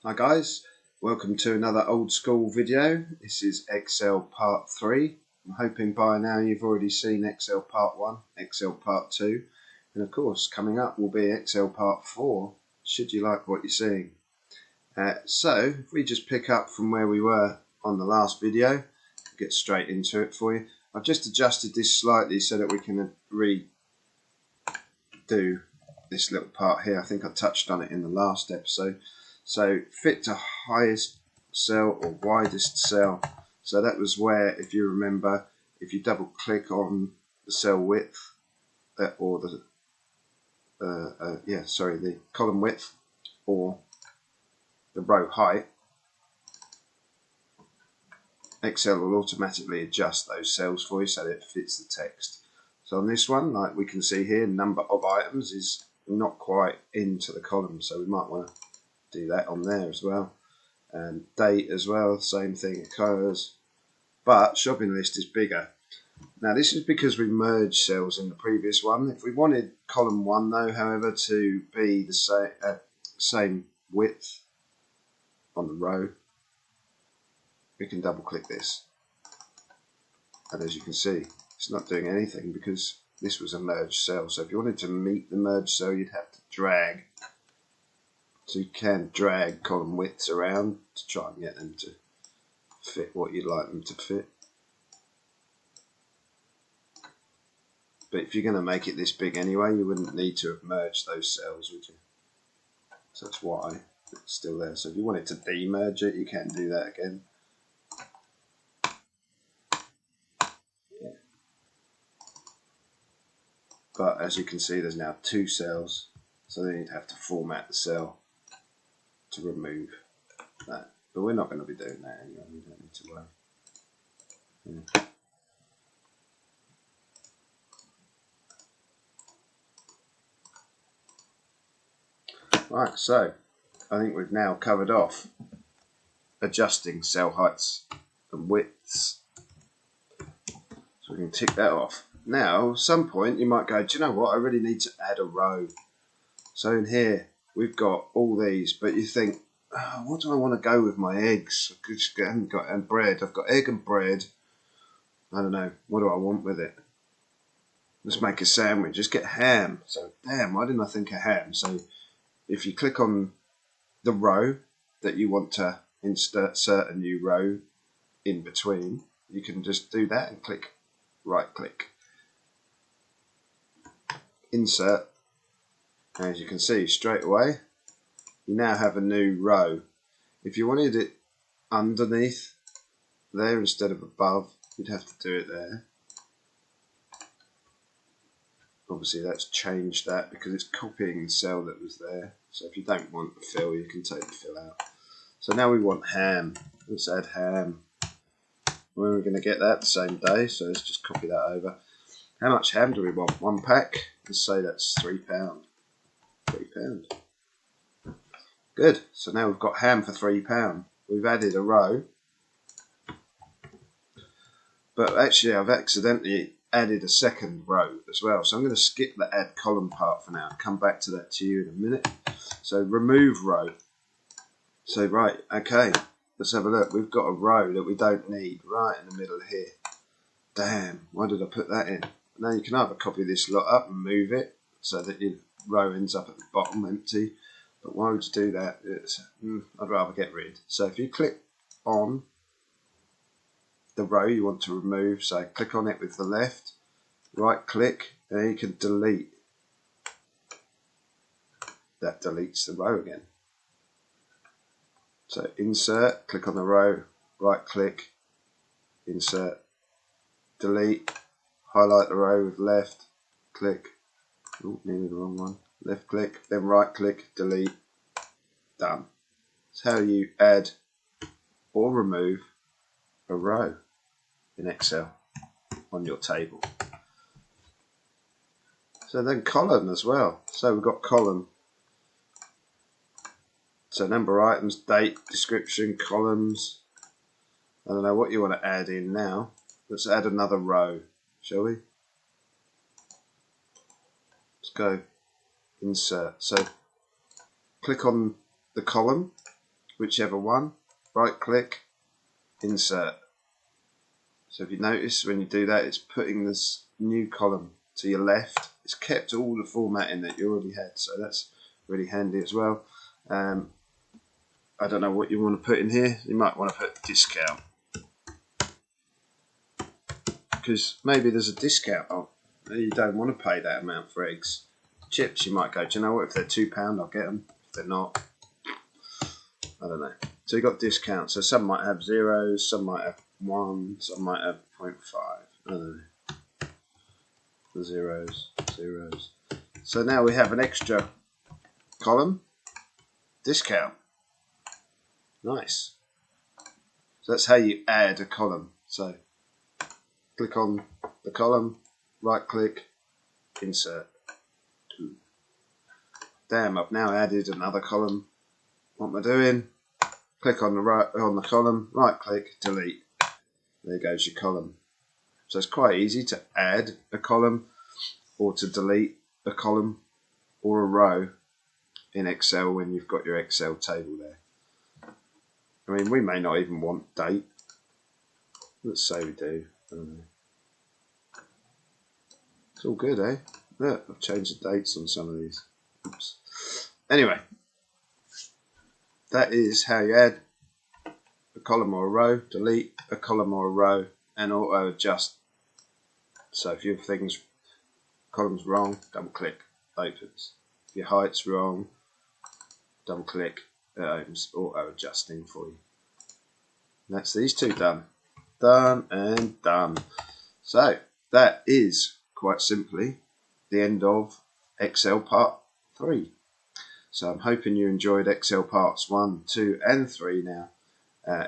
Hi guys, welcome to another old school video. This is Excel part 3. I'm hoping by now you've already seen Excel part 1, Excel part 2, and of course coming up will be Excel part 4, should you like what you're seeing. So if we just pick up from where we were on the last video, get straight into it for you. I've just adjusted this slightly so that we can redo this little part here. I think I touched on it in the last episode. So fit to highest cell or widest cell. So that was where, if you remember, if you double click on the cell width or the column width or the row height, Excel will automatically adjust those cells for you so that it fits the text. So on this one, like we can see here, number of items is not quite into the column, so we might want to do that on there as well. And date as well, same thing occurs, but shopping list is bigger. Now this is because we merged cells in the previous one. If we wanted column 1 though, however, to be the same width on the row, we can double click this, and as you can see it's not doing anything because this was a merged cell. So if you wanted to meet the merged cell, you'd have to drag. So you can drag column widths around to try and get them to fit what you'd like them to fit. But if you're going to make it this big anyway, you wouldn't need to have merged those cells, would you? So that's why it's still there. So if you wanted to demerge it, you can do that again. Yeah. But as you can see, there's now 2 cells, so then you'd have to format the cell to remove that. But we're not going to be doing that anyway, we don't need to worry. Yeah. Right, so I think we've now covered off adjusting cell heights and widths. So we can tick that off. Now, at some point you might go, do you know what, I really need to add a row. So in here, we've got all these, but you think, oh, what do I want to go with my eggs? I just haven't got and bread. I've got egg and bread. I don't know, what do I want with it? Let's make a sandwich, just get ham. So, damn, why didn't I think of ham? So if you click on the row that you want to insert a new row in between, you can just do that and click, right click, insert, and as you can see straight away you now have a new row. If you wanted it underneath there instead of above, you'd have to do it there. Obviously that's changed that because it's copying the cell that was there. So if you don't want the fill, you can take the fill out. So now we want ham. Let's add ham. We're going to get that the same day, so let's just copy that over. How much ham do we want? 1 pack. Let's say that's £3. £3. Good. So now we've got ham for £3. We've added a row, but actually I've accidentally added a second row as well. So I'm going to skip the add column part for now and come back to that to you in a minute. So remove row. So right, okay, let's have a look. We've got a row that we don't need right in the middle here. Damn, why did I put that in? Now you can either copy this lot up and move it so that your row ends up at the bottom empty. But why would you do that? I'd rather get rid. So if you click on the row you want to remove, so click on it with the left, right click, and you can delete. That deletes the row again. So insert, click on the row, right click, insert, delete, highlight the row with left click, nearly the wrong one, left click, then right click, delete, done. That's how you add or remove a row in Excel on your table. So then column as well. So we've got column. So number of items, date, description, columns. I don't know what you want to add in now. Let's add another row, shall we? Let's go insert. So click on the column whichever one, right click, insert. So if you notice when you do that, it's putting this new column to your left. It's kept all the formatting that you already had, so that's really handy as well. I don't know what you want to put in here. You might want to put discount, because maybe there's a discount on. You don't want to pay that amount for eggs. Chips, you might go, do you know what, if they're £2 I'll get them. If they're not, I don't know. So you've got discounts. So some might have zeros, some might have 1, some might have 0.5. I don't know. The zeros. So now we have an extra column, discount. Nice. So that's how you add a column. So click on the column, right click, insert. Damn, I've now added another column. What am I doing? Click on the column, right click, delete. There goes your column. So it's quite easy to add a column or to delete a column or a row in Excel when you've got your Excel table there. I mean, we may not even want date. Let's say we do. I don't know. It's all good, eh? Look, I've changed the dates on some of these. Oops. Anyway, that is how you add a column or a row, delete a column or a row, and auto adjust. So if your column's wrong, double click, opens. If your height's wrong, double click, it opens, auto adjusting for you. And that's these two done. Done and done. So that is quite simply the end of Excel part 3. So I'm hoping you enjoyed Excel parts 1, 2 and 3 now.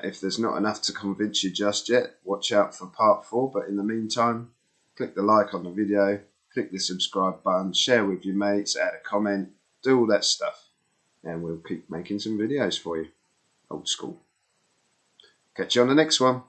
If there's not enough to convince you just yet, watch out for part 4, but in the meantime, click the like on the video, click the subscribe button, share with your mates, add a comment, do all that stuff, and we'll keep making some videos for you. Old school. Catch you on the next one.